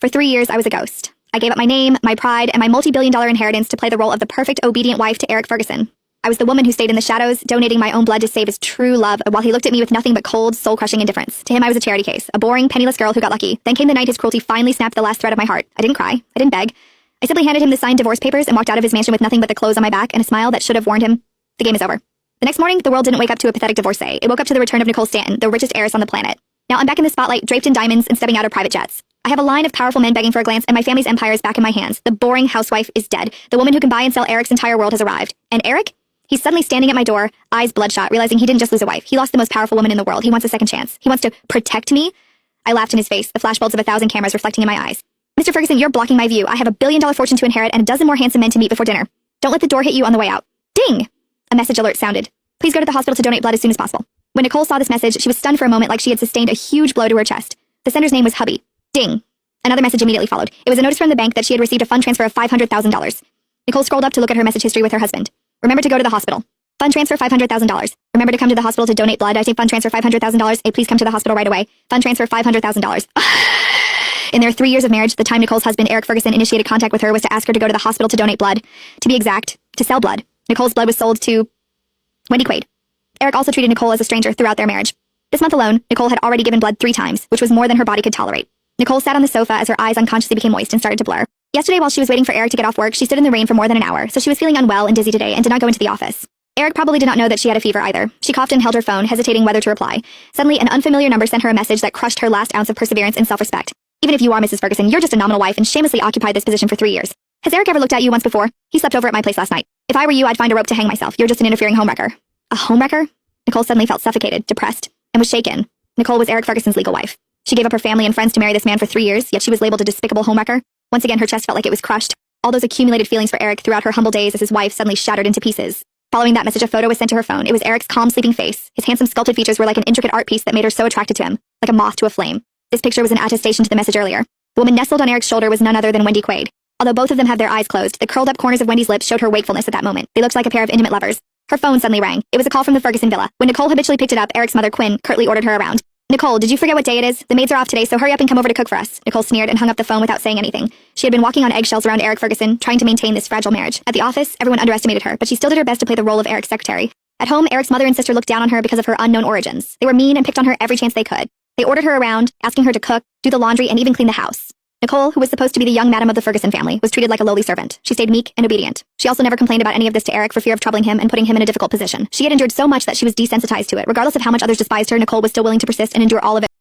For 3 years, I was a ghost. I gave up my name, my pride, and my multi-billion-dollar inheritance to play the role of the perfect obedient wife to Eric Ferguson. I was the woman who stayed in the shadows, donating my own blood to save his true love, while he looked at me with nothing but cold, soul-crushing indifference. To him, I was a charity case, a boring, penniless girl who got lucky. Then came the night his cruelty finally snapped the last thread of my heart. I didn't cry. I didn't beg. I simply handed him the signed divorce papers and walked out of his mansion with nothing but the clothes on my back and a smile that should have warned him, the game is over. The next morning, the world didn't wake up to a pathetic divorcee. It woke up to the return of Nicole Stanton, the richest heiress on the planet. Now I'm back in the spotlight, draped in diamonds and stepping out of private jets. I have a line of powerful men begging for a glance, and my family's empire is back in my hands. The boring housewife is dead. The woman who can buy and sell Eric's entire world has arrived. And Eric? He's suddenly standing at my door, eyes bloodshot, realizing he didn't just lose a wife. He lost the most powerful woman in the world. He wants a second chance. He wants to protect me. I laughed in his face, the flashbulbs of 1,000 cameras reflecting in my eyes. Mr. Ferguson, you're blocking my view. I have $1 billion fortune to inherit and a dozen more handsome men to meet before dinner. Don't let the door hit you on the way out. Ding! A message alert sounded. Please go to the hospital to donate blood as soon as possible. When Nicole saw this message, she was stunned for a moment like she had sustained a huge blow to her chest. The sender's name was Hubby. Ding! Another message immediately followed. It was a notice from the bank that she had received a fund transfer of $500,000. Nicole scrolled up to look at her message history with her husband. Remember to go to the hospital. Fund transfer $500,000. Remember to come to the hospital to donate blood. I say fund transfer $500,000. Hey, please come to the hospital right away. Fund transfer $500,000. In their 3 years of marriage, the time Nicole's husband, Eric Ferguson, initiated contact with her was to ask her to go to the hospital to donate blood. To be exact, to sell blood. Nicole's blood was sold to Wendy Quaid. Eric also treated Nicole as a stranger throughout their marriage. This month alone, Nicole had already given blood 3 times, which was more than her body could tolerate. Nicole sat on the sofa as her eyes unconsciously became moist and started to blur. Yesterday, while she was waiting for Eric to get off work, she stood in the rain for more than an hour, so she was feeling unwell and dizzy today and did not go into the office. Eric probably did not know that she had a fever either. She coughed and held her phone, hesitating whether to reply. Suddenly, an unfamiliar number sent her a message that crushed her last ounce of perseverance and self-respect. Even if you are Mrs. Ferguson, you're just a nominal wife and shamelessly occupied this position for 3 years. Has Eric ever looked at you once before? He slept over at my place last night. If I were you, I'd find a rope to hang myself. You're just an interfering homewrecker. A homewrecker? Nicole suddenly felt suffocated, depressed, and was shaken. Nicole was Eric Ferguson's legal wife. She gave up her family and friends to marry this man for 3 years, yet she was labeled a despicable homewrecker. Once again, her chest felt like it was crushed. All those accumulated feelings for Eric throughout her humble days as his wife suddenly shattered into pieces. Following that message, a photo was sent to her phone. It was Eric's calm, sleeping face. His handsome, sculpted features were like an intricate art piece that made her so attracted to him, like a moth to a flame. This picture was an attestation to the message earlier. The woman nestled on Eric's shoulder was none other than Wendy Quaid. Although both of them had their eyes closed, the curled-up corners of Wendy's lips showed her wakefulness at that moment. They looked like a pair of intimate lovers. Her phone suddenly rang. It was a call from the Ferguson villa. When Nicole habitually picked it up, Eric's mother, Quinn, curtly ordered her around. Nicole, did you forget what day it is? The maids are off today, so hurry up and come over to cook for us. Nicole sneered and hung up the phone without saying anything. She had been walking on eggshells around Eric Ferguson, trying to maintain this fragile marriage. At the office, everyone underestimated her, but she still did her best to play the role of Eric's secretary. At home, Eric's mother and sister looked down on her because of her unknown origins. They were mean and picked on her every chance they could. They ordered her around, asking her to cook, do the laundry, and even clean the house. Nicole, who was supposed to be the young madam of the Ferguson family, was treated like a lowly servant. She stayed meek and obedient. She also never complained about any of this to Eric for fear of troubling him and putting him in a difficult position. She had endured so much that she was desensitized to it. Regardless of how much others despised her, Nicole was still willing to persist and endure all of it.